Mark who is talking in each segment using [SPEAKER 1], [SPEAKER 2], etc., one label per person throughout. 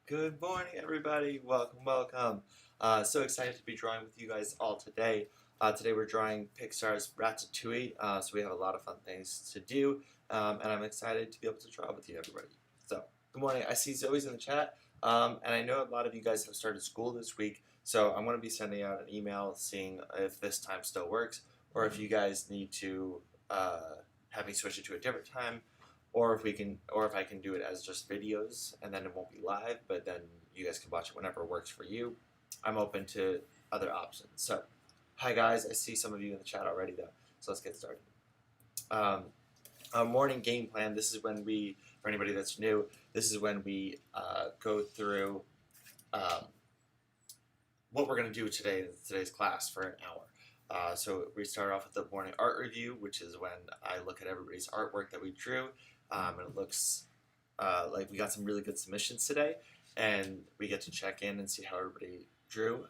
[SPEAKER 1] Good morning, everybody. Welcome. So excited to be drawing with you guys all today. Today we're drawing PIXAR's Ratatouille, so we have a lot of fun things to do, and I'm excited to be able to draw with you, everybody. So, good morning. I see Zoe's in the chat, and I know a lot of you guys have started school this week, so I'm going to be sending out an email seeing if this time still works, or if you guys need to have me switch it to a different time, or if I can do it as just videos and then it won't be live, but then you guys can watch it whenever works for you. I'm open to other options. So, hi guys, I see some of you in the chat already though. So let's get started. Our morning game plan. This is when we, for anybody that's new, this is when we go through what we're going to do today in today's class for an hour. So we start off with the morning art review, which is when I look at everybody's artwork that we drew, and it looks like we got some really good submissions today, and we get to check in and see how everybody drew.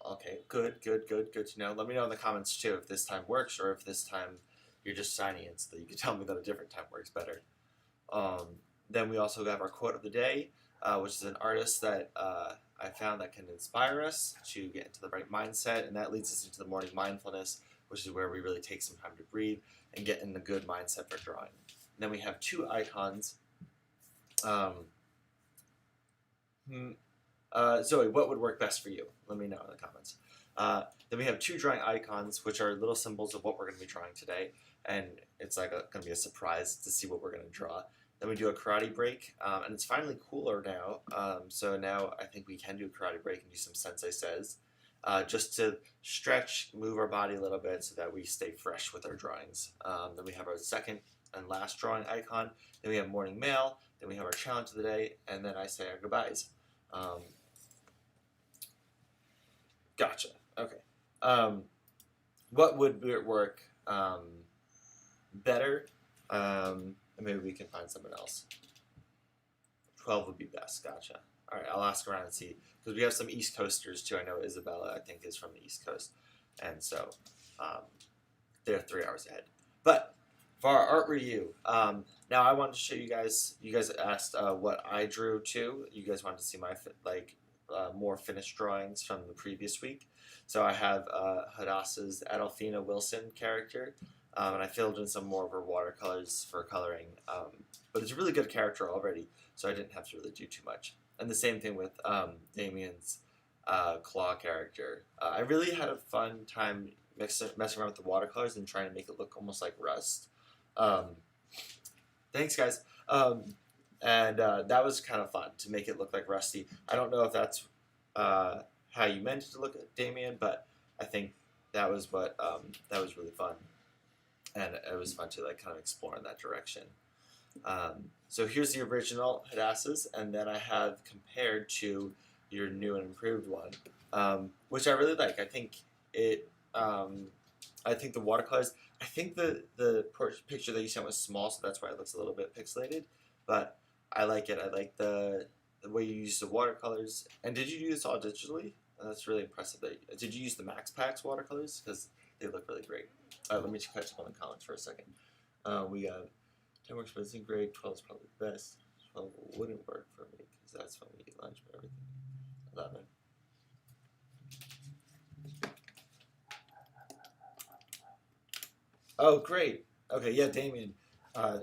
[SPEAKER 1] Okay, good to know. Let me know in the comments too if this time works or if this time you're just signing in so that you can tell me that a different time works better. Then we also have our quote of the day, which is an artist that I found that can inspire us to get into the right mindset, and that leads us into the morning mindfulness, which is where we really take some time to breathe and get in the good mindset for drawing. And then we have two icons. Zoe, what would work best for you? Let me know in the comments. Then we have two drawing icons, which are little symbols of what we're going to be drawing today, and it's like going to be a surprise to see what we're going to draw. Then we do a karate break, and it's finally cooler now, so now I think we can do a karate break and do some Sensei says, just to stretch, move our body a little bit so that we stay fresh with our drawings. Then we have our second and last drawing icon, then we have morning mail, then we have our challenge of the day, and then I say our goodbyes. Gotcha, okay. What would work better? Maybe we can find someone else. 12 would be best. Gotcha. All right, I'll ask around and see because we have some East Coasters too. I know Isabella, I think, is from the East Coast, and so they're 3 hours ahead. But for our art review, now I wanted to show you guys. You guys asked what I drew too. You guys wanted to see my more finished drawings from the previous week. So I have Hadassah's Adolfina Wilson character. And I filled in some more of her watercolors for coloring, but it's a really good character already, so I didn't have to really do too much. And the same thing with Damien's Claw character. I really had a fun time messing around with the watercolors and trying to make it look almost like rust. Thanks, guys. And that was kind of fun to make it look like rusty. I don't know if that's how you meant it to look at Damien, but I think that was what that was really fun. And it was fun to kind of explore in that direction. So here's the original Hadassah's, and then I have compared to your new and improved one, which I really like. I think it. I think the watercolors. I think the picture that you sent was small, so that's why it looks a little bit pixelated. But I like it. I like the way you use the watercolors. And did you do this all digitally? That's really impressive. Did you use the Max Packs watercolors? Because they look really great. Let me catch up on the comments for a second. We got 10 works for this grade, 12 is probably the best. 12 wouldn't work for me because that's when we eat lunch, but everything. 11. Oh, great. Okay, yeah, Damien. I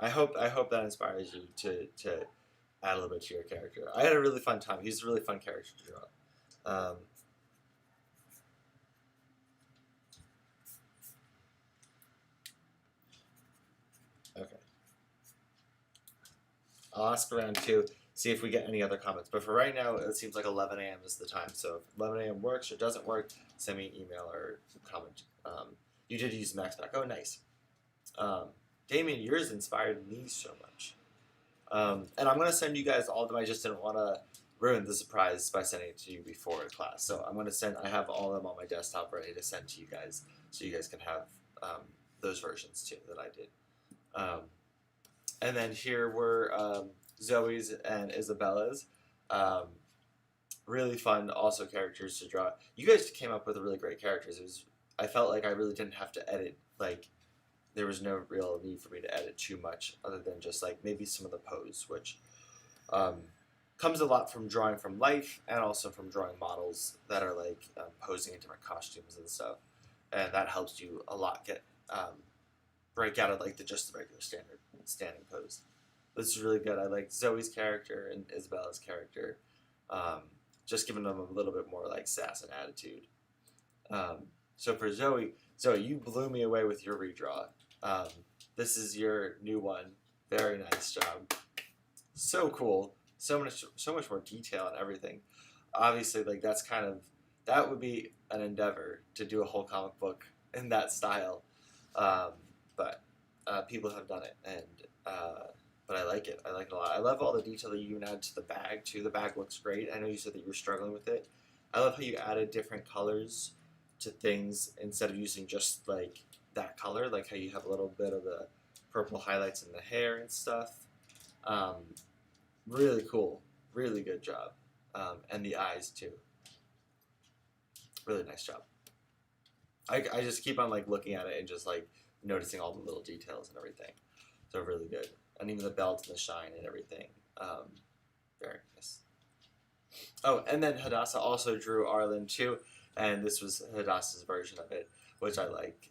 [SPEAKER 1] hope that inspires you to add a little bit to your character. I had a really fun time. He's a really fun character to draw. Okay. I'll ask around too, see if we get any other comments. But for right now, it seems like 11 a.m. is the time. So if 11 a.m. works or doesn't work, send me an email or comment. You did use Max Pack. Oh, nice. Damien, yours inspired me so much. And I'm going to send you guys all of them. I just didn't want to ruin the surprise by sending it to you before class. So I'm going to send, I have all of them on my desktop ready to send to you guys so you guys can have those versions too that I did. And then here were Zoe's and Isabella's. Really fun also characters to draw. You guys came up with really great characters. I felt like I really didn't have to edit, there was no real need for me to edit too much other than just maybe some of the pose, which Um, comes a lot from drawing from life and also from drawing models that are like posing in different costumes and stuff, and that helps you a lot get break out of like just the regular standard standing pose. This is really good. I like Zoe's character and Isabella's character, um, just giving them a little bit more like sass and attitude. So for Zoe, you blew me away with your redraw. Um, this is your new one. Very nice job. So cool. So much more detail and everything. Obviously, like that would be an endeavor to do a whole comic book in that style. Um, but people have done it, and but I like it. I like it a lot. I love all the detail that you even add to the bag too. The bag looks great. I know you said that you were struggling with it. I love how you added different colors to things instead of using just like that color, like how you have a little bit of the purple highlights in the hair and stuff. Um, really cool, really good job, and the eyes too. Really nice job. I just keep on like looking at it and just like noticing all the little details and everything. So really good, and even the belt and the shine and everything. Very nice. Oh, and then Hadassah also drew Arlen too, and this was Hadassah's version of it, which I like.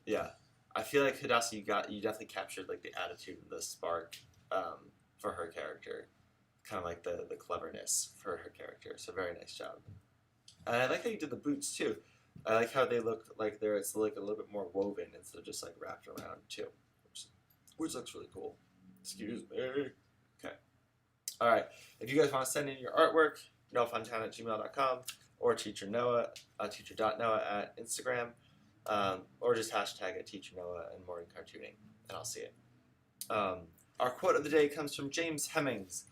[SPEAKER 1] Yeah, I feel like Hadassah, you definitely captured like the attitude and the spark for her character, kind of like the cleverness for her character. So very nice job. And I like how you did the boots too. I like how they look like it's like a little bit more woven instead of just like wrapped around too, which looks really cool. Excuse me. Okay. All right. If you guys want to send in your artwork, nofuntown@gmail.com or teacher.noah at Instagram, or just hashtag at teachernoah and morning cartooning, and I'll see it. Our quote of the day comes from James Hemmings.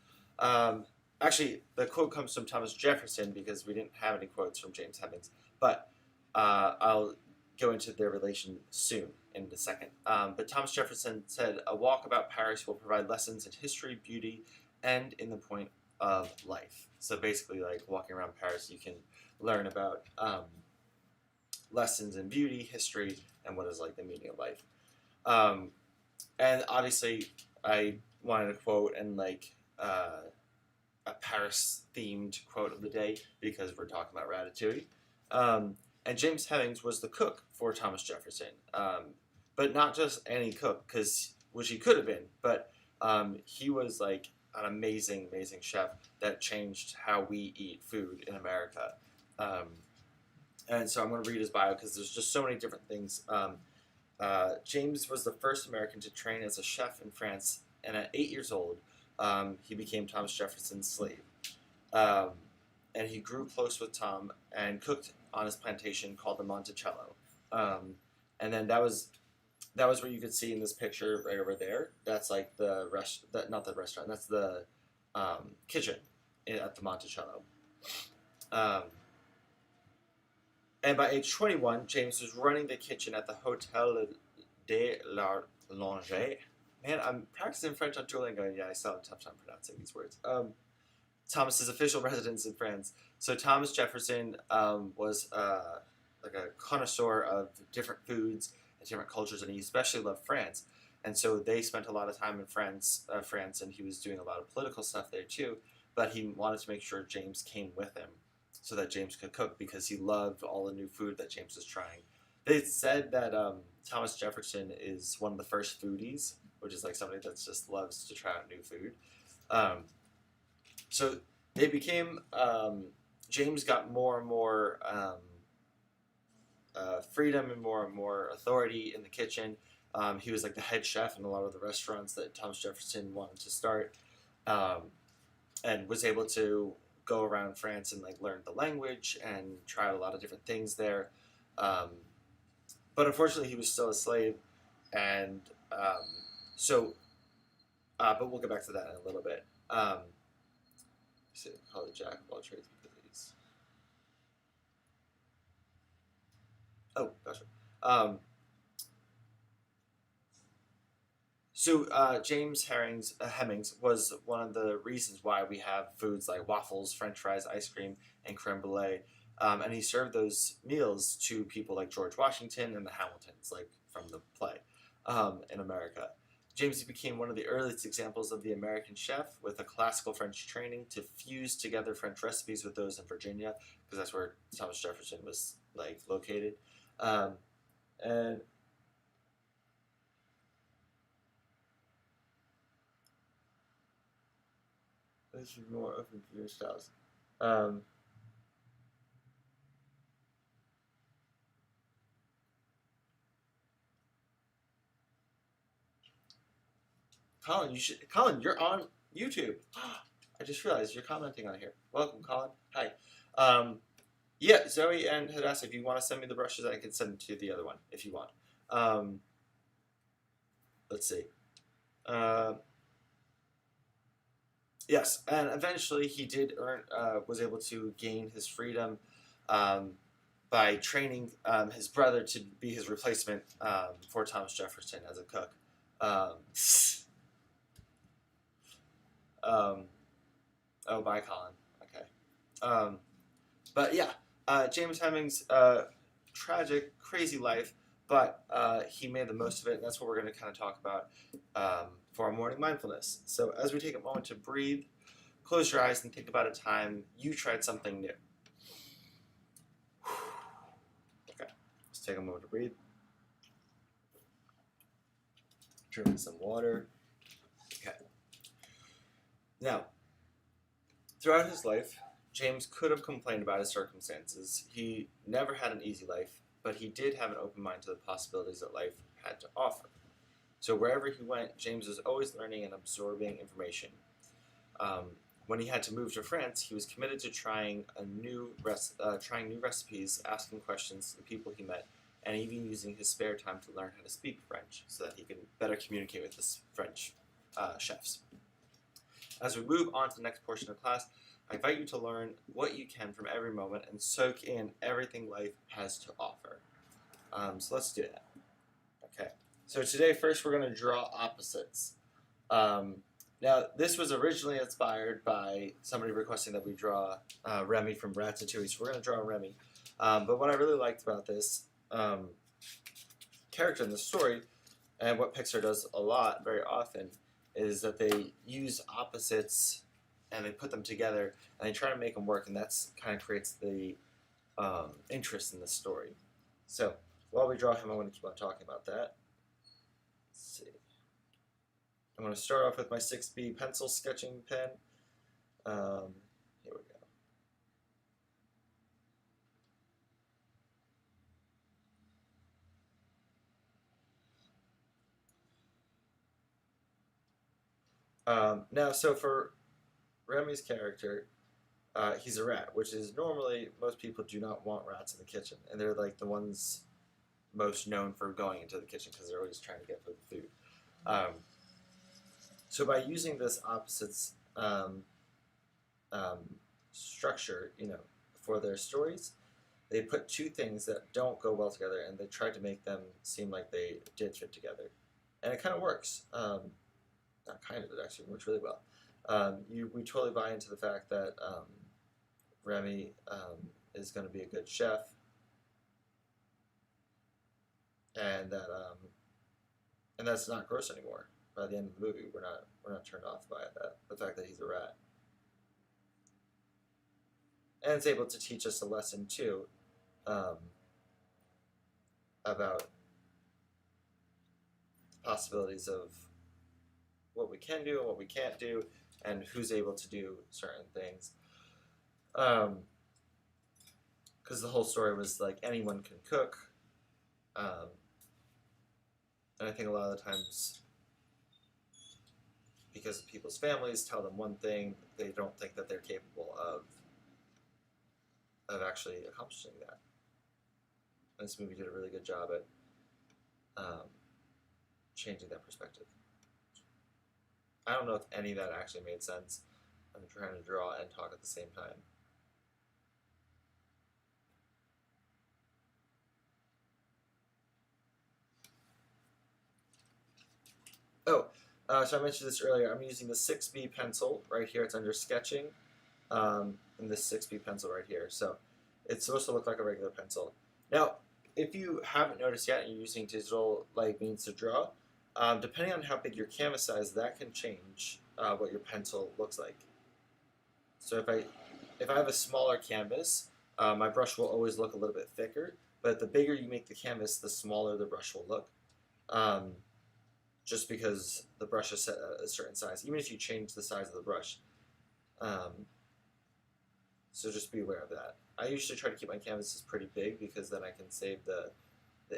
[SPEAKER 1] Actually, the quote comes from Thomas Jefferson because we didn't have any quotes from James Hemmings, but I'll go into their relation soon in a second. But Thomas Jefferson said, "A walk about Paris will provide lessons in history, beauty, and in the point of life." So basically, like walking around Paris, you can learn about lessons in beauty, history, and what is like the meaning of life. And obviously, I wanted a quote and like a Paris-themed quote of the day because we're talking about Ratatouille. And James Hemmings was the cook for Thomas Jefferson, but not just any cook, which he could have been, but he was like an amazing, amazing chef that changed how we eat food in America. And so I'm going to read his bio because there's just so many different things. James was the first American to train as a chef in France, and at 8 years old, he became Thomas Jefferson's slave. And he grew close with Tom and cooked on his plantation called the Monticello. And then that was what you could see in this picture right over there. That's like not the restaurant. That's the kitchen at the Monticello. And by age 21, James was running the kitchen at the Hotel de la Longe. Man, I'm practicing French on Duolingo. Yeah, I still have a tough time pronouncing these words. Thomas's official residence in France. So Thomas Jefferson was like a connoisseur of different foods and different cultures, and he especially loved France. And so they spent a lot of time in France, and he was doing a lot of political stuff there too. But he wanted to make sure James came with him so that James could cook because he loved all the new food that James was trying. They said that Thomas Jefferson is one of the first foodies, which is like somebody that just loves to try out new food. So they became, James got more and more freedom and more authority in the kitchen. He was like the head chef in a lot of the restaurants that Thomas Jefferson wanted to start, and was able to go around France and like learn the language and try a lot of different things there. But unfortunately, he was still a slave, and but we'll get back to that in a little bit. Call it Jack of all trades because he's. Oh, gotcha. James Hemmings was one of the reasons why we have foods like waffles, French fries, ice cream, and creme brulee. And he served those meals to people like George Washington and the Hamiltons, like from the play, in America. James became one of the earliest examples of the American chef with a classical French training to fuse together French recipes with those in Virginia, because that's where Thomas Jefferson was like located. And this is more open to your styles. Colin, you're on YouTube. I just realized you're commenting on here. Welcome, Colin. Hi. Yeah, Zoe and had asked if you want to send me the brushes, I can send them to the other one if you want. Let's see. Yes, and eventually he did was able to gain his freedom by training his brother to be his replacement for Thomas Jefferson as a cook. Oh, bye, Colin. Okay. But yeah, James Hemmings' tragic, crazy life, but he made the most of it, and that's what we're going to kind of talk about for our morning mindfulness. So as we take a moment to breathe, close your eyes and think about a time you tried something new. Okay, let's take a moment to breathe. Drink some water. Okay. Now, throughout his life, James could have complained about his circumstances. He never had an easy life, but he did have an open mind to the possibilities that life had to offer. So wherever he went, James was always learning and absorbing information. When he had to move to France, he was committed to trying new recipes, asking questions to the people he met, and even using his spare time to learn how to speak French so that he could better communicate with his French chefs. As we move on to the next portion of class, I invite you to learn what you can from every moment and soak in everything life has to offer. So let's do that. Okay. So today, first, we're going to draw opposites. Now, this was originally inspired by somebody requesting that we draw Remy from Ratatouille, so we're going to draw Remy. But what I really liked about this character in the story, and what PIXAR does a lot, very often, is that they use opposites and they put them together and they try to make them work, and that's kind of creates the interest in the story. So while we draw him, I want to keep on talking about that. Let's see. I'm going to start off with my 6B pencil sketching pen. Here we go. Now, so for Remy's character, he's a rat, which is normally most people do not want rats in the kitchen, and they're like the ones most known for going into the kitchen because they're always trying to get food. So by using this opposites structure, for their stories, they put two things that don't go well together, and they tried to make them seem like they did fit together, and it kind of works. Not kind of, it actually works really well. We totally buy into the fact that Remy is going to be a good chef, and that's not gross anymore. By the end of the movie, we're not turned off by the fact that he's a rat, and it's able to teach us a lesson too about the possibilities of what we can do and what we can't do, and who's able to do certain things. Because the whole story was like anyone can cook, and I think a lot of the times, because people's families tell them one thing, they don't think that they're capable of actually accomplishing that. And this movie did a really good job at changing that perspective. I don't know if any of that actually made sense. I'm trying to draw and talk at the same time. Oh, so I mentioned this earlier. I'm using the 6B pencil right here. It's under sketching, and this 6B pencil right here. So it's supposed to look like a regular pencil. Now, if you haven't noticed yet and you're using digital like means to draw, depending on how big your canvas size, that can change what your pencil looks like. So if I have a smaller canvas, my brush will always look a little bit thicker. But the bigger you make the canvas, the smaller the brush will look. Just because the brush is set at a certain size, even if you change the size of the brush. So just be aware of that. I usually try to keep my canvases pretty big because then I can save the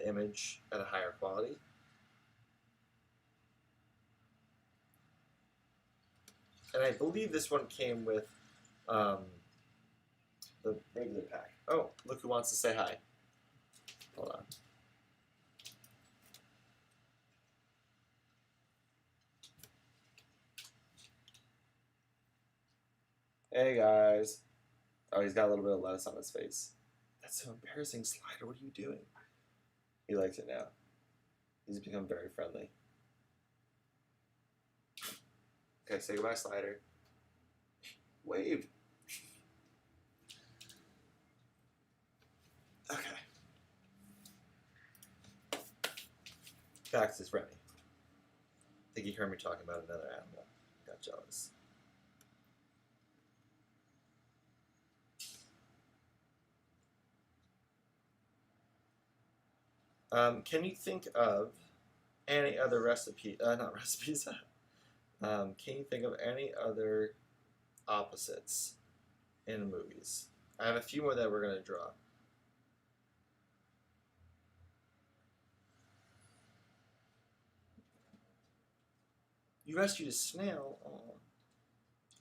[SPEAKER 1] image at a higher quality. And I believe this one came with the regular pack. Oh, look who wants to say hi. Hold on. Hey guys. Oh, he's got a little bit of lettuce on his face. That's so embarrassing, Slider. What are you doing? He likes it now. He's become very friendly. Okay, say goodbye, Slider. Wave. Okay. Fax is ready. I think he heard me talking about another animal. Got jealous. Can you think of any other recipe? Not recipes. Can you think of any other opposites in movies? I have a few more that we're going to draw. You rescued a snail? Oh,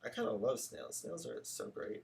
[SPEAKER 1] I kind of love snails. Snails are so great.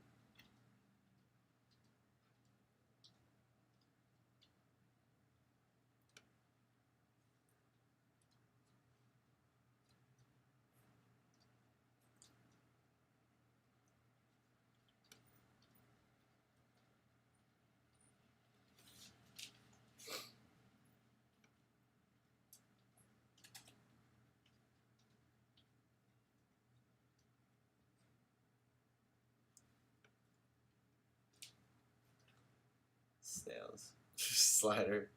[SPEAKER 1] Snails. Slider.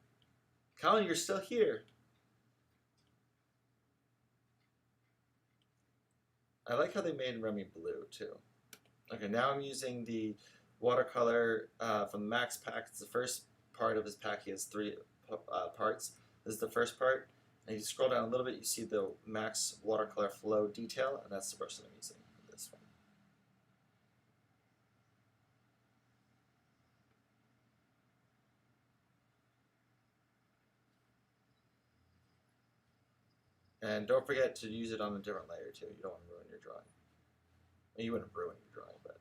[SPEAKER 1] Colin, you're still here. I like how they made Remy blue, too. Okay, now I'm using the watercolor from the Max pack. It's the first part of his pack. He has 3 parts. This is the first part. And you scroll down a little bit, you see the Max watercolor flow detail, and that's the brush that I'm using for this one. And don't forget to use it on a different layer too. You don't want to ruin your drawing. Well, you wouldn't ruin your drawing, but.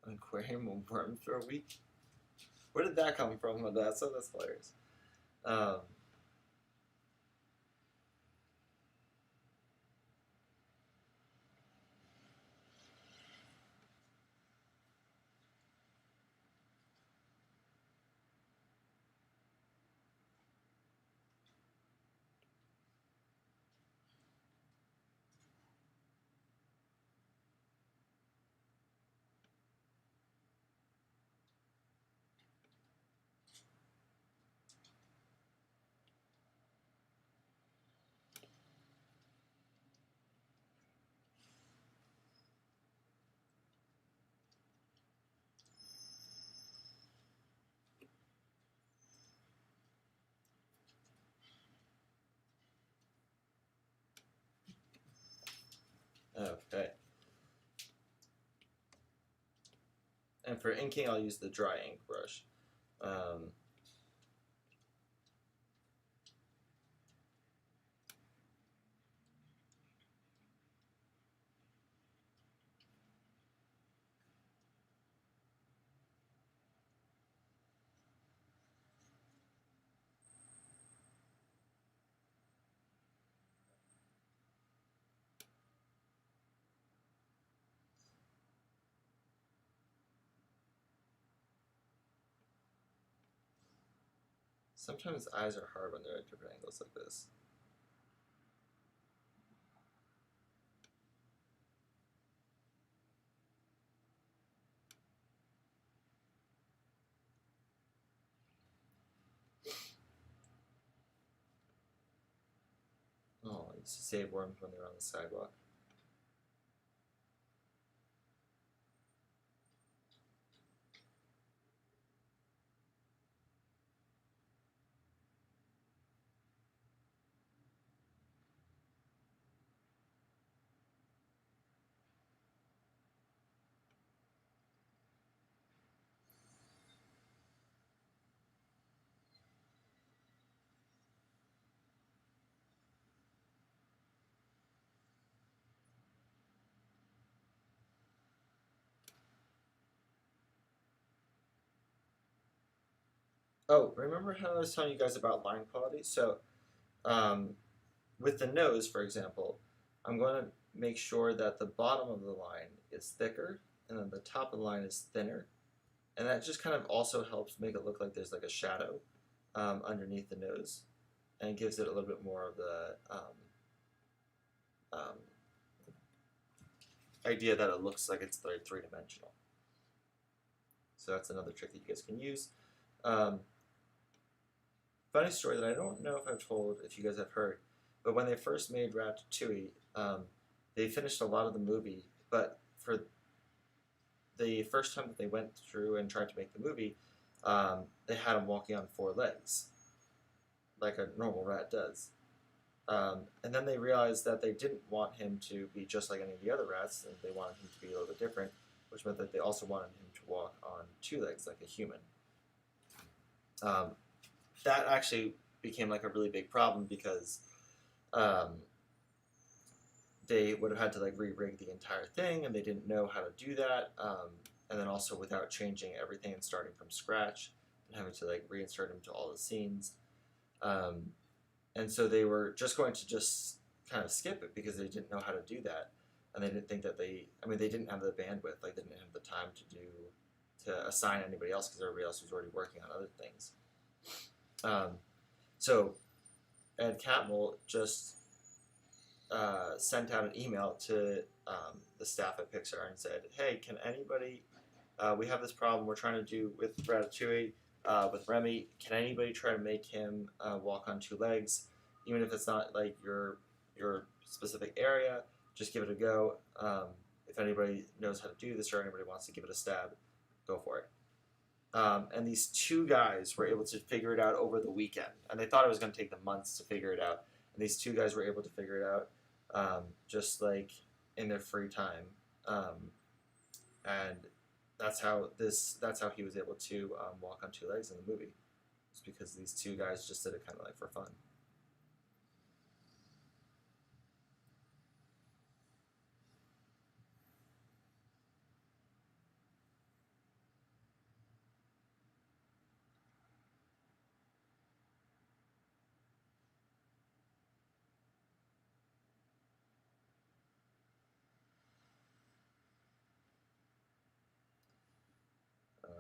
[SPEAKER 1] An aquarium will worm for a week? Where did that come from? That's hilarious. Okay. And for inking, I'll use the dry ink brush. Sometimes eyes are hard when they're at different angles like this. Oh, I used to save worms when they were on the sidewalk. Oh, remember how I was telling you guys about line quality? So, um, with the nose, for example, I'm going to make sure that the bottom of the line is thicker and then the top of the line is thinner. And that just kind of also helps make it look like there's like a shadow underneath the nose, and gives it a little bit more of the um, idea that it looks like it's three-dimensional. So that's another trick that you guys can use. Funny story that I don't know if I've told, if you guys have heard, but when they first made Ratatouille, they finished a lot of the movie, but for the first time that they went through and tried to make the movie, they had him walking on 4 legs, like a normal rat does. And then they realized that they didn't want him to be just like any of the other rats, and they wanted him to be a little bit different, which meant that they also wanted him to walk on 2 legs like a human. That actually became like a really big problem because they would have had to like re-rig the entire thing, and they didn't know how to do that. And then also without changing everything and starting from scratch and having to like reinsert him to all the scenes. And so they were just going to just kind of skip it because they didn't know how to do that, and they didn't think that they didn't have the bandwidth, like they didn't have the time to assign anybody else because everybody else was already working on other things. So Ed Catmull just sent out an email to the staff at PIXAR and said, "Hey, can anybody? We have this problem we're trying to do with Ratatouille, with Remy. Can anybody try to make him walk on 2 legs, even if it's not like your specific area? Just give it a go. If anybody knows how to do this or anybody wants to give it a stab, go for it." And these 2 guys were able to figure it out over the weekend, and they thought it was going to take them months to figure it out. And these 2 guys were able to figure it out just like in their free time, and that's how he was able to walk on 2 legs in the movie. It's because these 2 guys just did it kind of like for fun.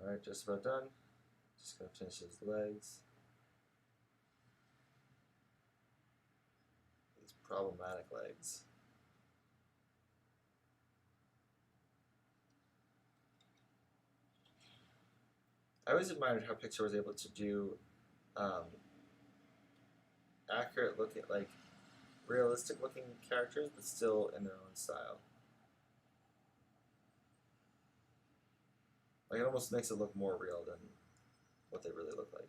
[SPEAKER 1] Alright, just about done. Just gonna finish his legs. These problematic legs. I always admired how PIXAR was able to do accurate looking, like realistic looking characters, but still in their own style. Like it almost makes it look more real than what they really look like.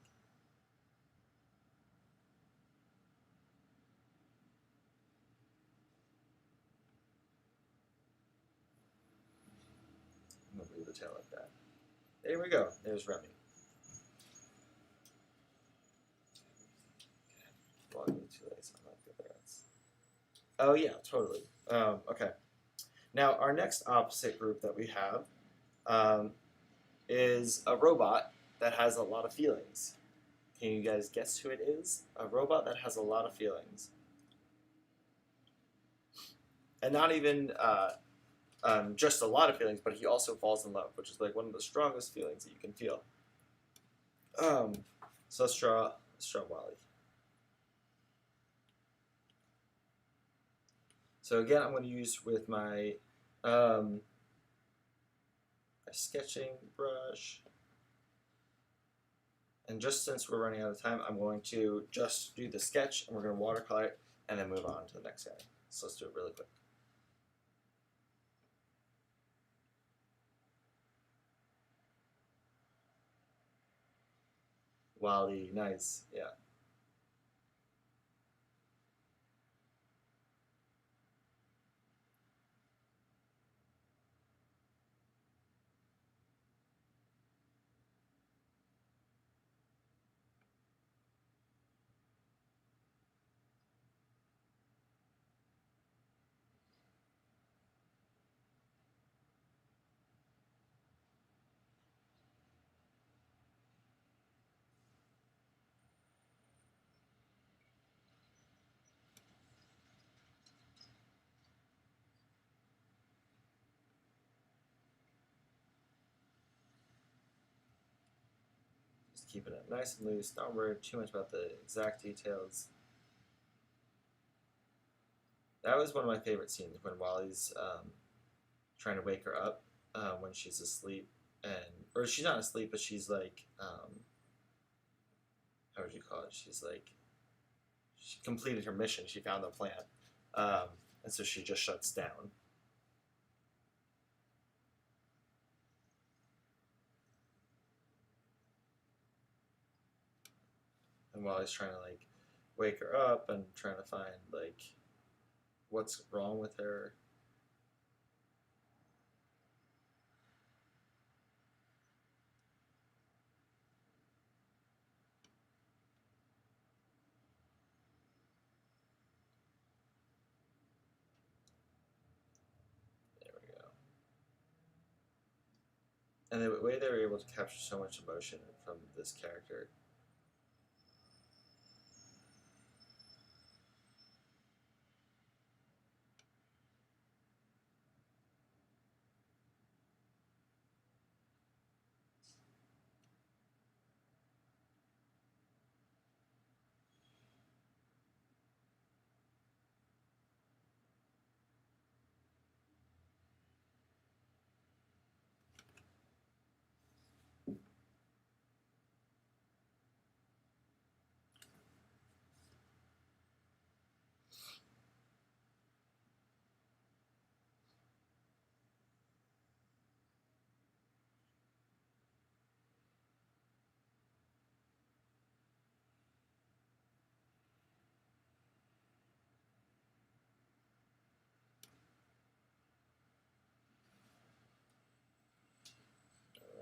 [SPEAKER 1] I'm gonna leave the tail like that. There we go. There's Remy. Walking 2 legs. I'm not good at that. Oh yeah, totally. Okay. Now our next opposite group that we have is a robot that has a lot of feelings. Can you guys guess who it is? A robot that has a lot of feelings. And not even just a lot of feelings, but he also falls in love, which is like one of the strongest feelings that you can feel. So let's Let's draw Wally. So again, I'm going to use with my sketching brush. And just since we're running out of time, I'm going to just do the sketch, and we're going to watercolor it, and then move on to the next guy. So let's do it really quick. Wally, nice, yeah. Just keeping it nice and loose, don't worry too much about the exact details. That was one of my favorite scenes, when Wally's trying to wake her up when she's asleep, or she's not asleep, but she's like, how would you call it? She's like, she completed her mission. She found the plant, and so she just shuts down. And Wally's trying to like wake her up and trying to find like what's wrong with her. There we go. And the way they were able to capture so much emotion from this character.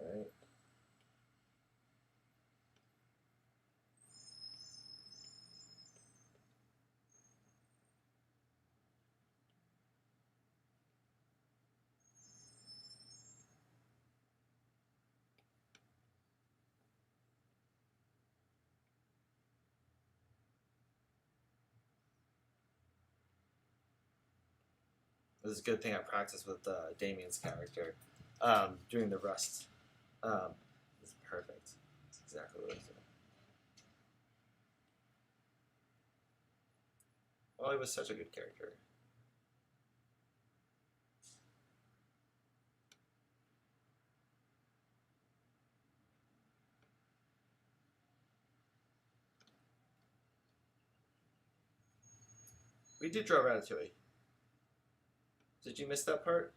[SPEAKER 1] All right. This is a good thing I practiced with Damien's character. Doing the rust is perfect. It's exactly what I was doing. Well, he was such a good character. We did draw Ratatouille. Did you miss that part?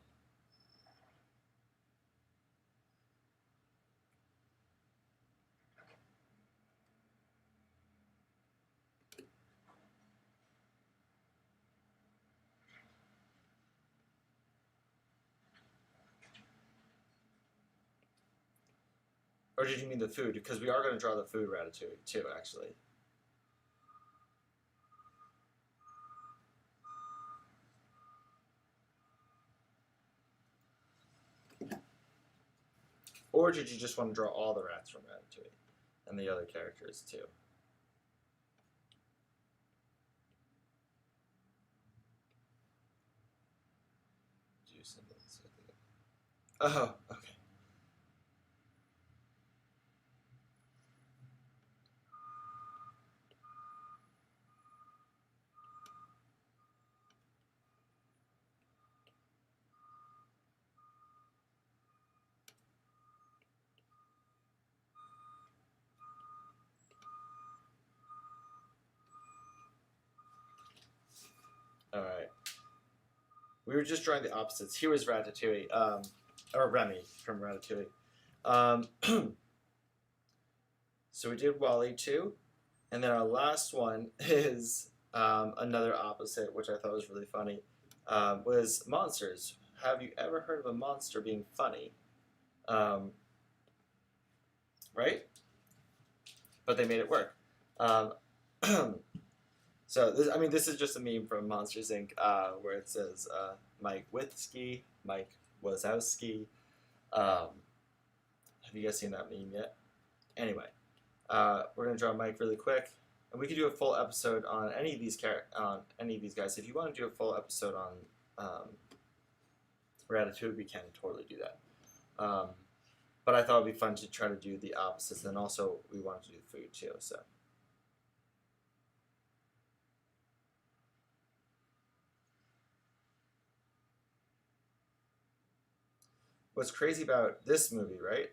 [SPEAKER 1] Or did you mean the food? Because we are going to draw the food Ratatouille too, actually. Or did you just want to draw all the rats from Ratatouille and the other characters too? Do something. Oh, okay. We were just drawing the opposites. Here was Ratatouille, or Remy from Ratatouille. Um, so we did Wally too, and then our last one is another opposite, which I thought was really funny, was monsters. Have you ever heard of a monster being funny? Right? But they made it work. So this is just a meme from Monsters Inc. Where it says Mike Withski, Mike Wazowski. Have you guys seen that meme yet? Anyway, we're gonna draw Mike really quick, and we could do a full episode on any of these guys. If you want to do a full episode on Ratatouille, we can totally do that. But I thought it'd be fun to try to do the opposites, and also we wanted to do food too. So. What's crazy about this movie, right,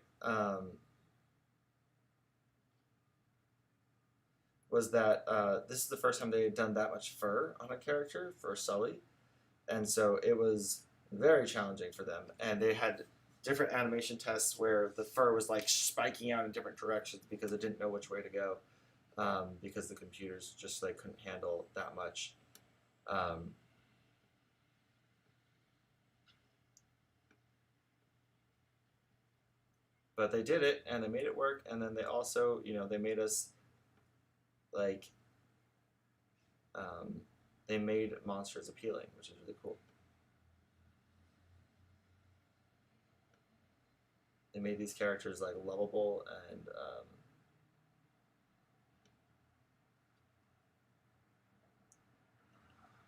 [SPEAKER 1] was that this is the first time they had done that much fur on a character for Sully, and so it was very challenging for them. And they had different animation tests where the fur was like spiking out in different directions because it didn't know which way to go, because the computers just like couldn't handle that much. But they did it, and they made it work, and then they also, they made us, like, they made monsters appealing, which is really cool. They made these characters, like, lovable, and,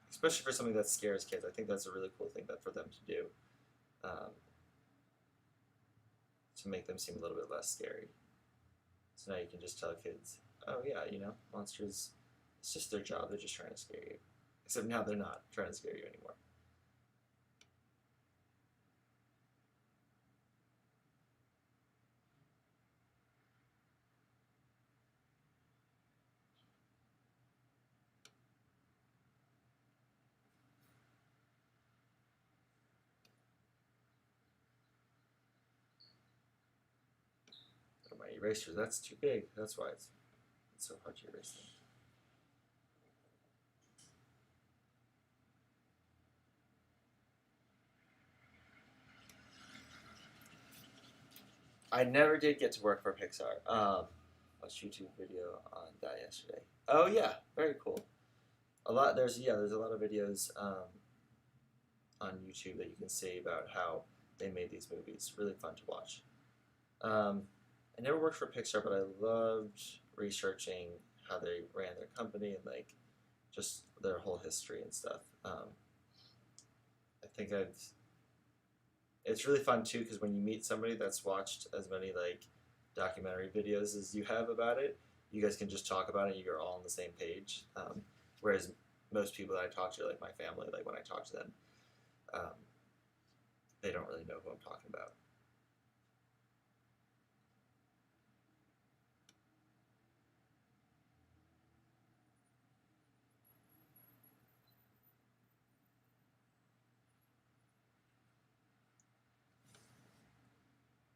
[SPEAKER 1] especially for something that scares kids. I think that's a really cool thing for them to do. To make them seem a little bit less scary. So now you can just tell kids, oh yeah, monsters, it's just their job, they're just trying to scare you. Except now they're not trying to scare you anymore. Oh, my eraser, that's too big. That's why it's so hard to erase them. I never did get to work for PIXAR. I watched a YouTube video on that yesterday. Oh yeah, very cool. There's a lot of videos on YouTube that you can see about how they made these movies. Really fun to watch. I never worked for PIXAR, but I loved researching how they ran their company and like just their whole history and stuff. I think it's really fun too, because when you meet somebody that's watched as many like documentary videos as you have about it, you guys can just talk about it and you're all on the same page. Whereas most people that I talk to, like my family, like when I talk to them, they don't really know who I'm talking about.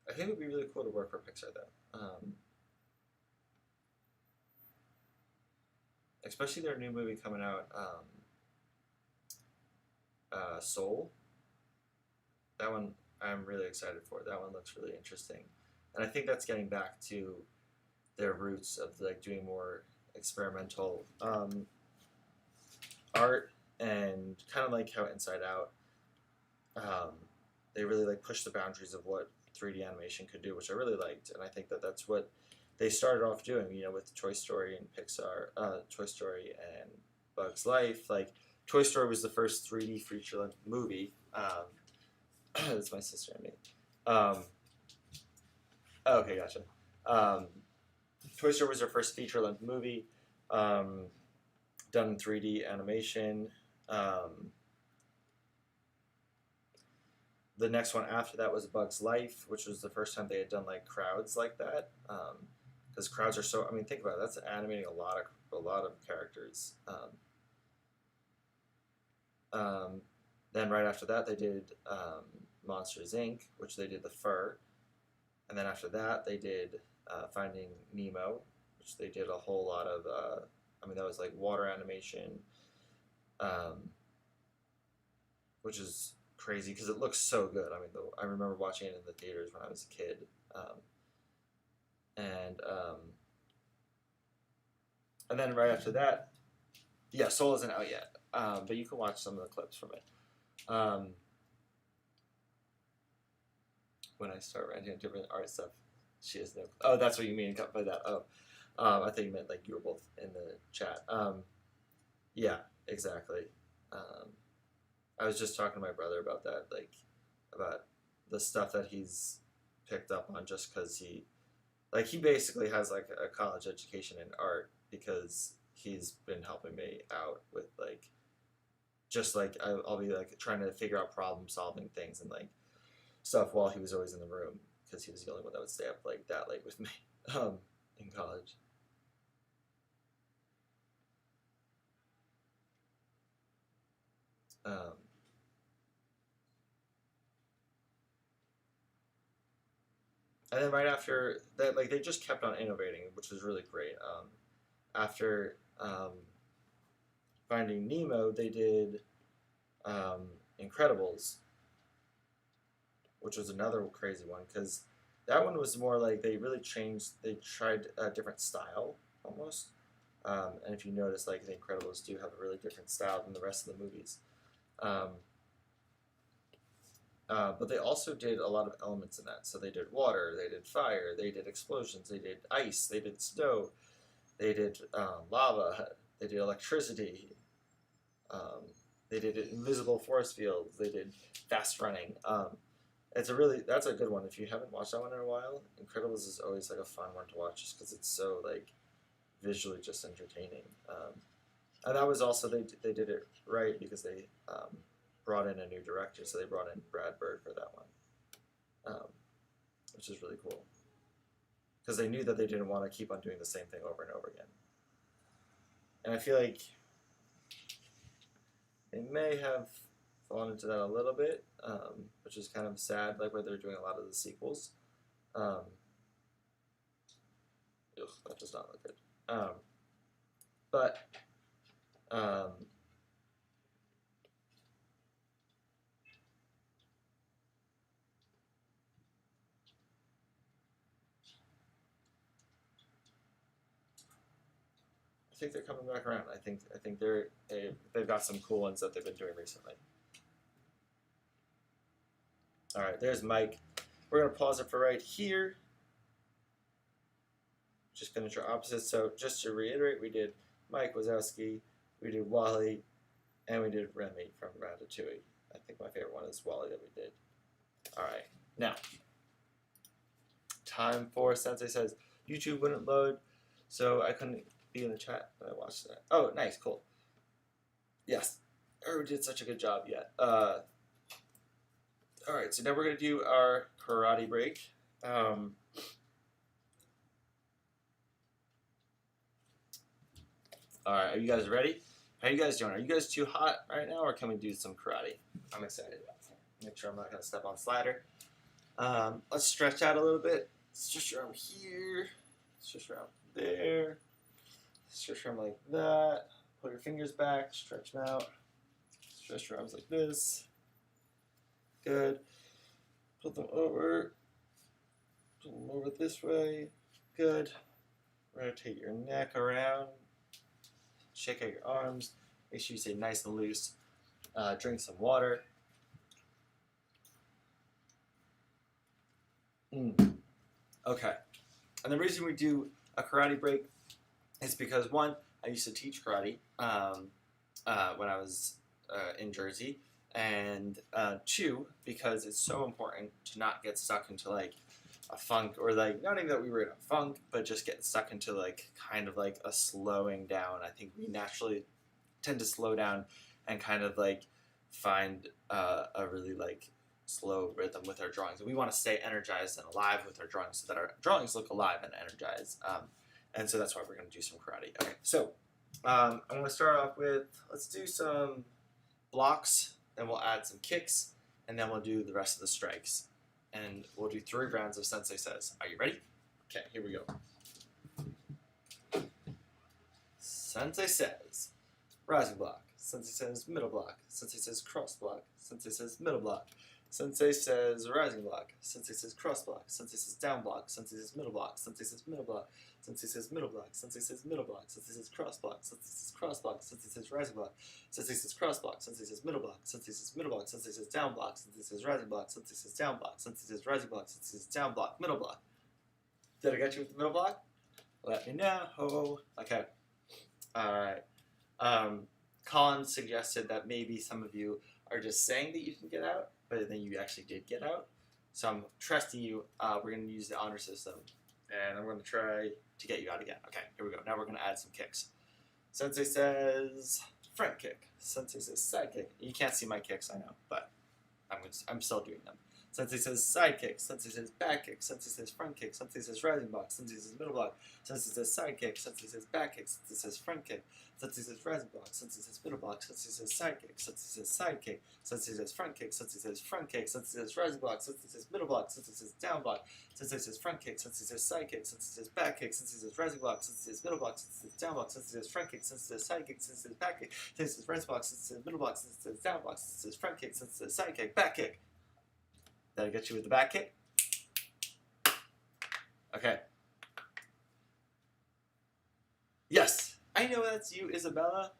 [SPEAKER 1] I think it would be really cool to work for PIXAR though. Especially their new movie coming out, Soul. That one I'm really excited for. That one looks really interesting, and I think that's getting back to their roots of like doing more experimental art, and kind of like how Inside Out, they really like pushed the boundaries of what 3D animation could do, which I really liked, and I think that that's what they started off doing, with Toy Story and PIXAR, Toy Story and Bugs Life. Like, Toy Story was the first 3D feature-length movie. That's my sister and me. Okay, gotcha. Toy Story was their first feature-length movie, done in 3D animation. The next one after that was Bugs Life, which was the first time they had done like crowds like that. Because crowds are so, think about it, that's animating a lot of characters. Then Then right after that, they did Monsters Inc., which they did the fur. And then after that, they did Finding Nemo, which they did a whole lot of, that was like water animation, which is crazy because it looks so good. I remember watching it in the theaters when I was a kid. And then right after that, yeah, Soul isn't out yet, but you can watch some of the clips from it. When I start ranting on different art stuff, she has no. Oh, that's what you mean by that. Oh, I think you meant like you were both in the chat. Yeah, exactly. I was just talking to my brother about that, like about the stuff that he's picked up on, just because he basically has like a college education in art because he's been helping me out with like just like I'll be like trying to figure out problem solving things and like stuff while he was always in the room because he was the only one that would stay up like that late with me in college. And then right after that, like they just kept on innovating, which was really great. After Finding Nemo, they did Incredibles, which was another crazy one because that one was more like they really changed. They tried a different style almost. And if you notice, like the Incredibles do have a really different style than the rest of the movies. But they also did a lot of elements in that. So they did water, they did fire, they did explosions, they did ice, they did snow, they did lava, they did electricity, they did invisible force fields, they did fast running. That's a good one. If you haven't watched that one in a while, Incredibles is always like a fun one to watch just because it's so like visually just entertaining. And that was also they did it right because they brought in a new director, so they brought in Brad Bird for that one, which is really cool because they knew that they didn't want to keep on doing the same thing over and over again. And I feel like they may have fallen into that a little bit, which is kind of sad, like where they're doing a lot of the sequels. Ugh, that does not look good. But I think they're coming back around. I think they've got some cool ones that they've been doing recently. All right, there's Mike. We're gonna pause it for right here. Just finish our opposites. So just to reiterate, we did Mike Wazowski, we did Wally, and we did Remy from Ratatouille. I think my favorite one is Wally that we did. All right, now time for Sensei says YouTube wouldn't load, so I couldn't be in the chat, but I watched that. Oh, nice, cool. Yes, Eru did such a good job yet. All right, so now we're gonna do our karate break. All right, are you guys ready? How are you guys doing? Are you guys too hot right now, or can we do some karate? I'm excited. Make sure I'm not gonna step on slider. Let's stretch out a little bit. Stretch your arm here. Stretch your arm there. Stretch your arm like that. Pull your fingers back. Stretch them out. Stretch your arms like this. Good. Pull them over. Pull them over this way. Good. Rotate your neck around. Shake out your arms. Make sure you stay nice and loose. Drink some water. Okay. And the reason we do a karate break is because, one, I used to teach karate when I was in Jersey, and two, because it's so important to not get stuck into like a funk, or like not even that we were in a funk, but just get stuck into like kind of like a slowing down. I think we naturally tend to slow down and kind of like find a really like slow rhythm with our drawings. And we want to stay energized and alive with our drawings so that our drawings look alive and energized. And so that's why we're going to do some karate. Okay, so I'm going to start off with, let's do some blocks then we'll add some kicks, and then we'll do the rest of the strikes. And we'll do 3 rounds of Sensei Says. Are you ready? Okay, here we go. Sensei says, rising block. Sensei says, middle block. Sensei says, cross block. Sensei says, middle block. Sensei says, rising block. Sensei says, cross block. Sensei says, down block. Sensei says, middle block. Sensei says, middle block. Sensei says, middle block. Sensei says, middle block. Sensei says, cross block. Sensei says, cross block. Sensei says, rising block. Sensei says, cross block. Sensei says, middle block. Sensei says, middle block. Sensei says, down block. Sensei says, rising block. Sensei says, down block. Sensei says, rising block. Sensei says, down block. Middle block. Did I get you with the middle block? Let me know. Okay. Alright. Colin suggested that maybe some of you are just saying that you can get out, but then you actually did get out. So I'm trusting you. We're going to use the honor system, and I'm going to try to get you out again. Okay, here we go. Now we're going to add some kicks. Sensei says front kick. Sensei says side kick. You can't see my kicks, I know, but I'm still doing them. Sensei says side kick. Sensei says back kick. Sensei says front kick. Sensei says rising block. Sensei says middle block. Sensei says side kick. Sensei says back kick. Sensei says front kick. Sensei says rising block. Sensei says middle block. Sensei says side kick. Sensei says side kick. Sensei says front kick. Sensei says front kick. Sensei says rising block. Sensei says middle block. Sensei says down block. Sensei says front kick. Sensei says side kick. Sensei says back kick. Sensei says rising block. Sensei says middle block. Sensei says down block. Sensei says front kick. Sensei says side kick. Sensei says back kick. Sensei says rising block. Sensei says middle block. Sensei says down block. Sensei says front kick. Sensei says side kick. Back kick. Did I get you with the back kick? Okay. Yes, I know that's you, Isabella.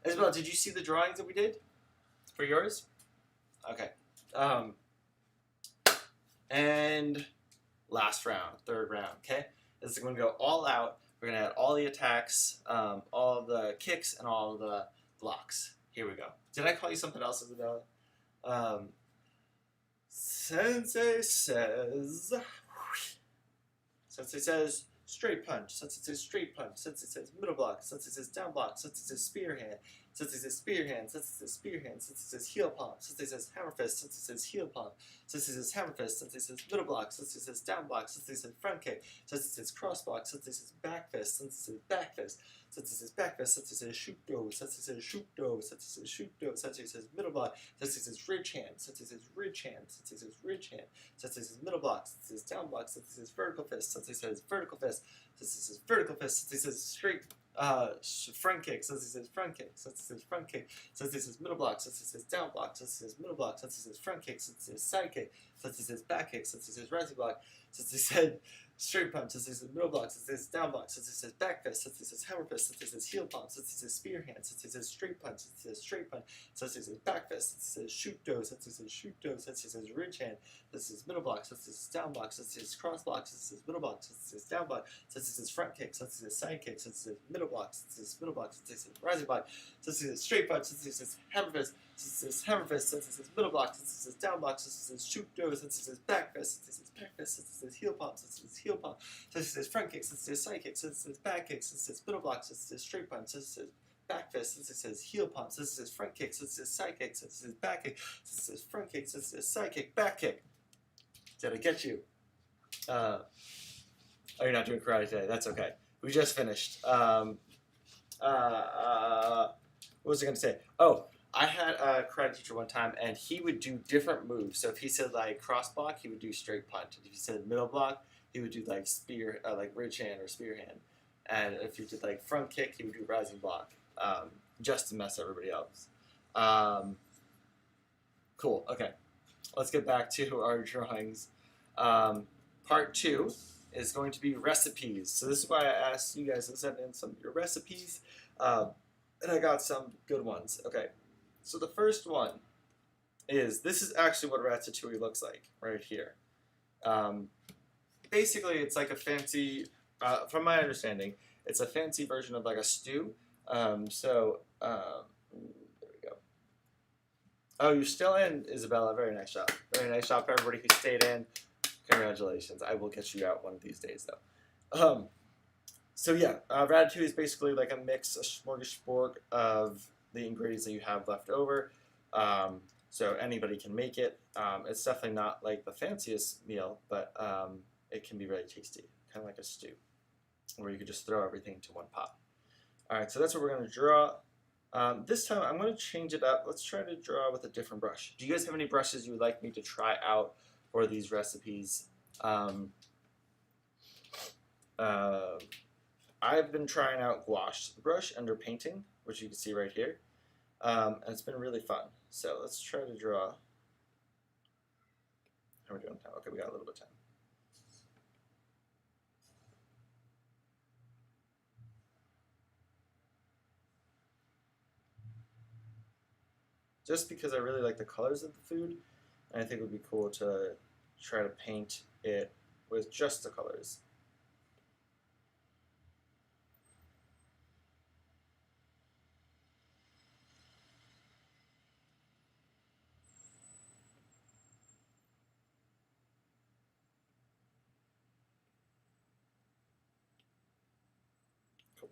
[SPEAKER 1] Isabella, did you see the drawings that we did for yours? Okay. And last round, 3rd round, okay? This is going to go all out. We're going to add all the attacks, all the kicks, and all the blocks. Here we go. Did I call you something else, Isabella? Sensei says straight punch. Sensei says straight punch. Sensei says middle block. Sensei says down block. Sensei says spear hand. Sensei says spear hand. Sensei says spear hand. Sensei says heel palm. Sensei says hammer fist. Sensei says heel palm. Sensei says hammer fist. Sensei says middle block. Sensei says down block. Sensei says front kick. Sensei says cross block. Sensei says back fist. Sensei says back fist. Sensei says back fist. Sensei says shoot do. Sensei says shoot do. Sensei says shoot do. Sensei says middle block. Sensei says ridge hand. Sensei says ridge hand. Sensei says ridge hand. Sensei says middle block. Sensei says down block. Sensei says vertical fist. Sensei says vertical fist. Sensei says vertical fist. Sensei says straight front kick. Sensei says front kick. Sensei says front kick. Sensei says middle block. Sensei says down block. Sensei says middle block. Sensei says front kick. Sensei says side kick. Sensei says back kick. Sensei says rising block. Sensei said straight punch. Sensei says middle block. Sensei says down block. Sensei says back fist. Sensei says hammer fist. Sensei says heel palm. Sensei says spear hand. Sensei says straight punch. Sensei says straight punch. Sensei says back fist. Sensei says shoot do. Sensei says shoot do. Sensei says ridge hand. Sensei says middle block. Sensei says down block. Sensei says cross block. Sensei says middle block. Sensei says down block. Sensei says front kick. Sensei says side kick. Sensei says middle block. Sensei says middle block. Sensei says rising block. Sensei says straight punch. Sensei says hammer fist. Sensei says hammer fist. Sensei says middle block. Sensei says down block. Sensei says shoot do. Sensei says back fist. Sensei says back fist. Sensei says heel palm. Sensei says heel palm. Sensei says front kick. Sensei says side kick. Sensei says back kick. Sensei says middle block. Sensei says straight punch. Sensei says back fist. Sensei says heel palm. Sensei says front kick. Sensei says side kick. Sensei says back kick. Sensei says front kick. Sensei says side kick. Back kick. Did I get you? Oh, you're not doing karate today. That's okay. We just finished. What was I going to say? Oh, I had a karate teacher one time, and he would do different moves. So if he said like cross block, he would do straight punch. If he said middle block, he would do like spear, like ridge hand or spear hand. And if he did like front kick, he would do rising block, just to mess everybody else. Cool. Okay, let's get back to our drawings. Part 2 is going to be recipes. So this is why I asked you guys to send in some of your recipes, and I got some good ones. Okay, so the first one is, this is actually what Ratatouille looks like right here. Basically, it's like a fancy, from my understanding, it's a fancy version of like a stew. There we go. Oh, you're still in, Isabella. Very nice job. Very nice job, everybody who stayed in. Congratulations. I will get you out one of these days, though. So yeah, Ratatouille is basically like a mix, a smorgasbord of the ingredients that you have left over. So anybody can make it. It's definitely not like the fanciest meal, but it can be really tasty, kind of like a stew, where you could just throw everything into one pot. All right, so that's what we're going to draw. This time I'm going to change it up. Let's try to draw with a different brush. Do you guys have any brushes you would like me to try out for these recipes? I've been trying out gouache brush under painting, which you can see right here, and it's been really fun. So let's try to draw. How are we doing now? Okay, we got a little bit of time. Just because I really like the colors of the food, and I think it would be cool to try to paint it with just the colors. Cool.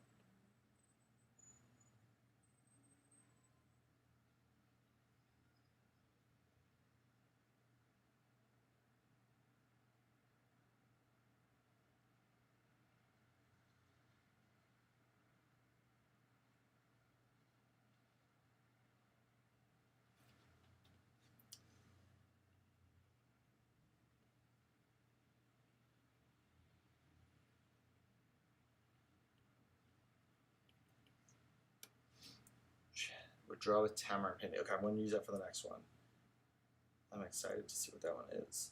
[SPEAKER 1] We'll draw with tamarind painting. Okay, I'm going to use that for the next one. I'm excited to see what that one is.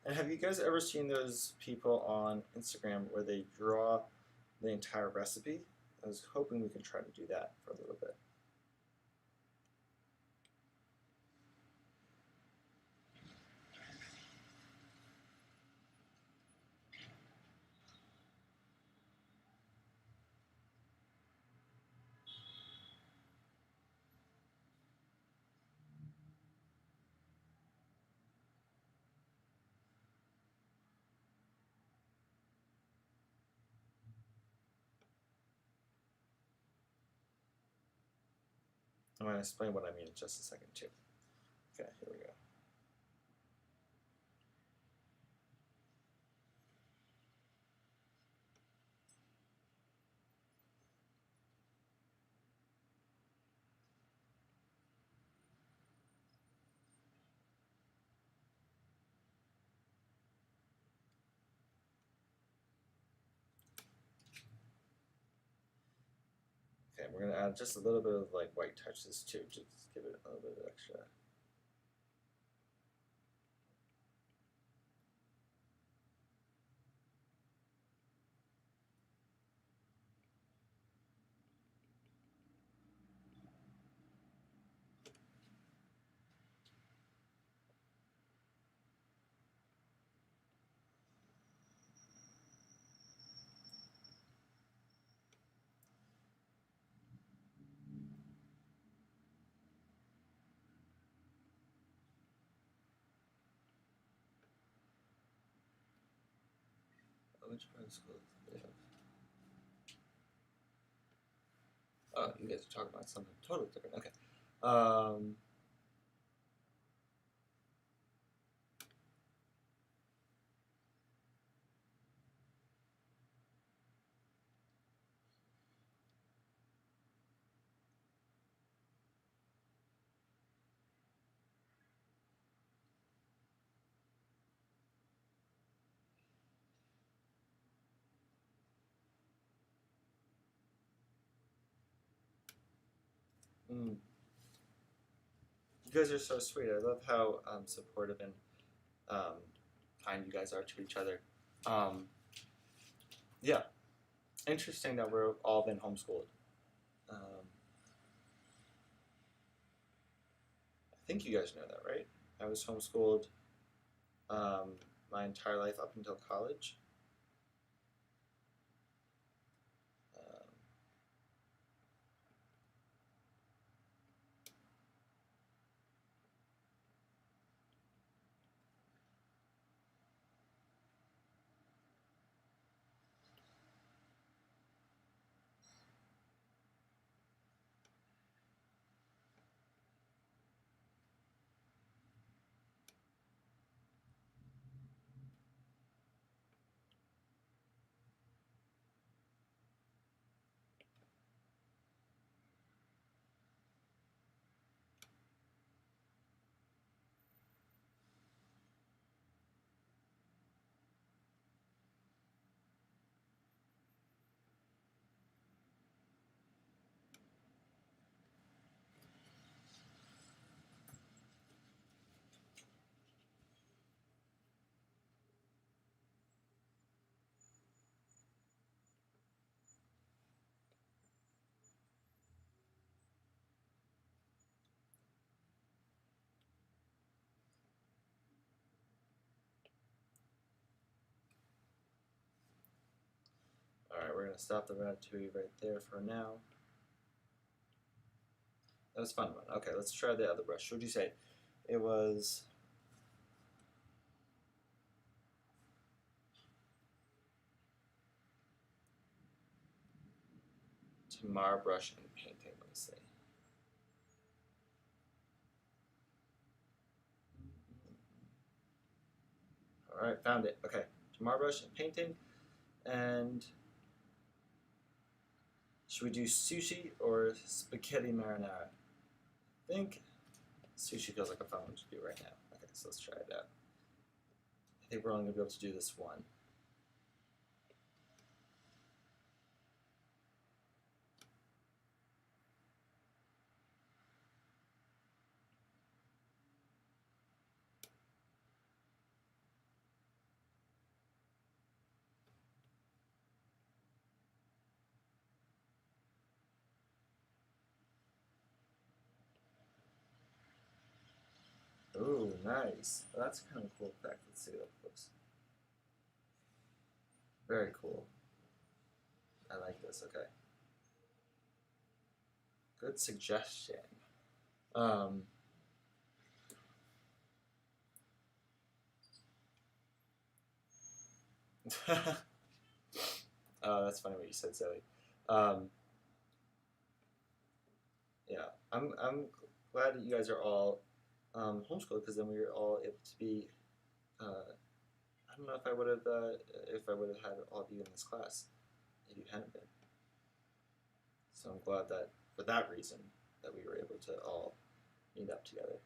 [SPEAKER 1] And have you guys ever seen those people on Instagram where they draw the entire recipe? I was hoping we could try to do that for a little bit. I'm going to explain what I mean in just a second too. Okay, here we go. Okay, we're going to add just a little bit of like white touches too, just give it a little bit of extra. Which part of school do they have? Oh, you guys are talking about something totally different. Okay. You guys are so sweet. I love how supportive and kind you guys are to each other. Yeah, interesting that we're all been homeschooled. I think you guys know that, right? I was homeschooled my entire life up until college. we're going to stop the Ratatouille right there for now. That was a fun one. Okay, let's try the other brush. What would you say? It was... Tamar brush and painting, let me see. Alright, found it. Okay, Tamar brush and painting. And should we do sushi or spaghetti marinara? I think sushi feels like a fun one to do right now. Okay, so let's try it out. I think we're only going to be able to do this one. Ooh, nice. Well, that's kind of a cool effect. Let's see what it looks. Very cool. I like this, okay. Good suggestion. Oh, that's funny what you said, Zoe. Yeah, I'm glad that you guys are all homeschooled, because then we were all able to be. I don't know if I would have had all of you in this class if you hadn't been. So I'm glad that for that reason that we were able to all meet up together.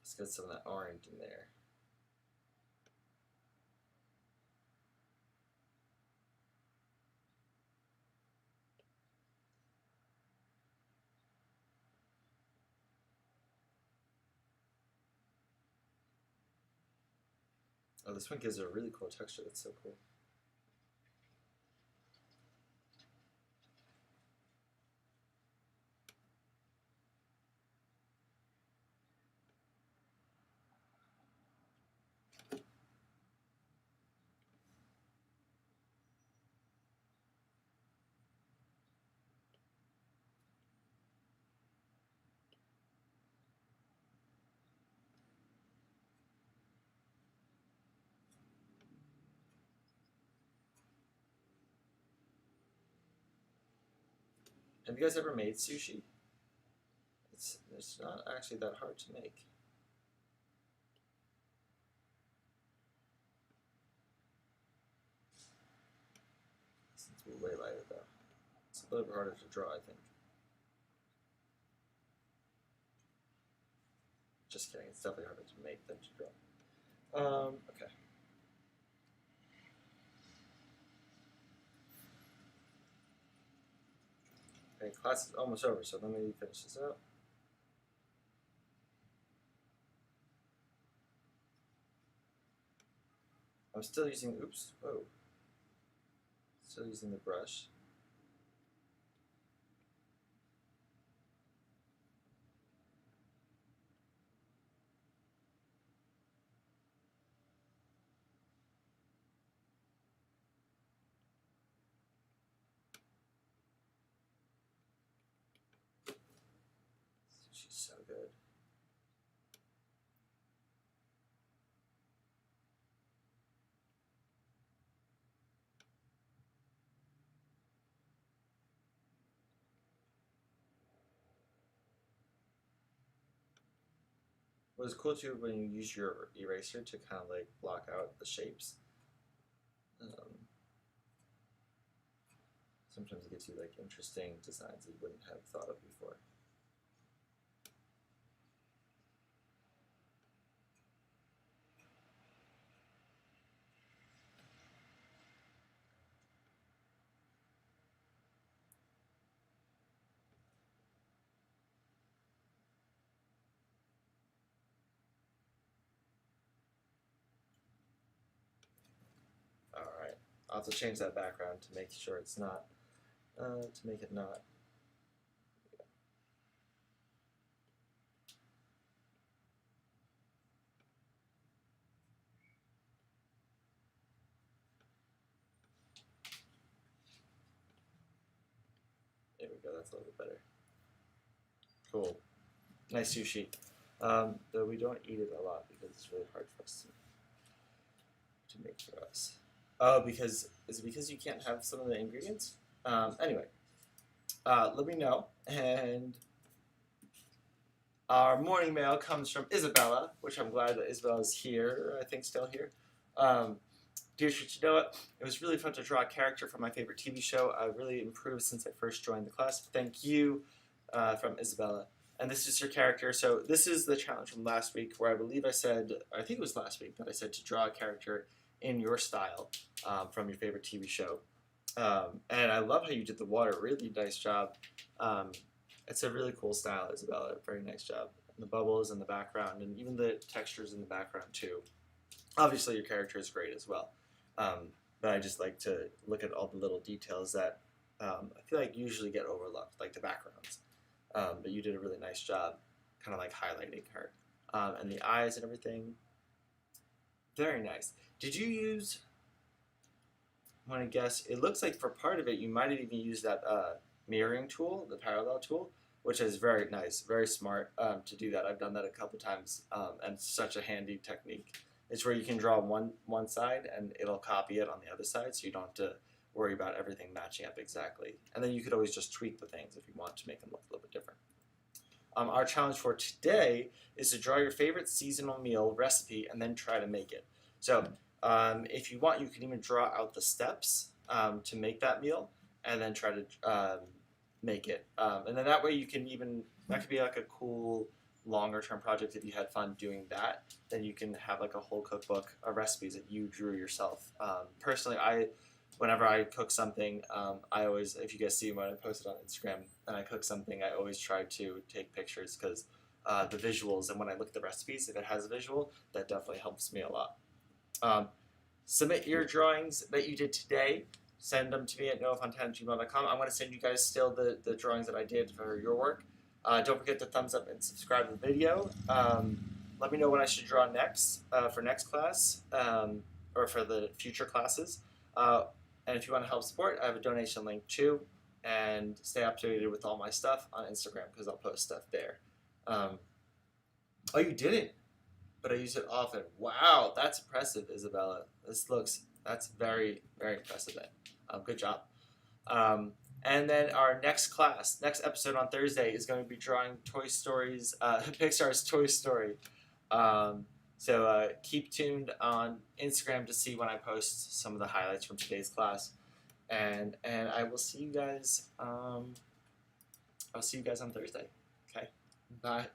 [SPEAKER 1] Let's get some of that orange in there. Oh, this one gives it a really cool texture. That's so cool. Have you guys ever made sushi? It's not actually that hard to make. It's way lighter though. It's a little bit harder to draw, I think. Just kidding. It's definitely harder to make than to draw. Okay. Okay, class is almost over, so let me finish this out. I'm still using, oops, whoa. Still using the brush. She's so good. What is cool too when you use your eraser to kind of like block out the shapes. Sometimes it gives you like interesting designs that you wouldn't have thought of before. I'll have to change that background to make sure it's not, to make it not. There we go, that's a little bit better. Cool. Nice sushi. Though we don't eat it a lot because it's really hard for us to make for us. Oh, is it because you can't have some of the ingredients? Anyway, let me know. And our morning mail comes from Isabella, which I'm glad that Isabella's here, I think still here. Dear Shichinella, it was really fun to draw a character from my favorite TV show. I really improved since I first joined the class. Thank you, from Isabella. And this is your character. So this is the challenge from last week where I believe I said, I think it was last week, that I said to draw a character in your style from your favorite TV show. And I love how you did the water. Really nice job. It's a really cool style, Isabella. Very nice job. And the bubbles in the background and even the textures in the background too. Obviously your character is great as well. But I just like to look at all the little details that I feel like usually get overlooked, like the backgrounds. But you did a really nice job kind of like highlighting her. And the eyes and everything. Very nice. Did you use, I want to guess, it looks like for part of it you might have even used that mirroring tool, the parallel tool, which is very nice, very smart to do that. I've done that a couple times and it's such a handy technique. It's where you can draw one side and it'll copy it on the other side so you don't have to worry about everything matching up exactly. And then you could always just tweak the things if you want to make them look a little bit different. Our challenge for today is to draw your favorite seasonal meal recipe and then try to make it. So if you want, you can even draw out the steps to make that meal and then try to make it. And then that way you can even, that could be like a cool longer term project if you had fun doing that. Then you can have like a whole cookbook of recipes that you drew yourself. Personally, whenever I cook something, I always, if you guys see when I post it on Instagram and I cook something, I always try to take pictures because the visuals, and when I look at the recipes, if it has a visual, that definitely helps me a lot. Submit your drawings that you did today. Send them to me at noafuntitled@gmail.com. I'm going to send you guys still the drawings that I did for your work. Don't forget to thumbs up and subscribe to the video. Let me know what I should draw next for next class or for the future classes. And if you want to help support, I have a donation link too. And stay updated with all my stuff on Instagram because I'll post stuff there. Oh, you didn't? But I use it often. Wow, that's impressive, Isabella. That's very, very impressive then. Good job. And then our next episode on Thursday is going to be drawing Toy Story's, Pixar's Toy Story. So keep tuned on Instagram to see when I post some of the highlights from today's class. And I will see you guys, I'll see you guys on Thursday. Okay, bye.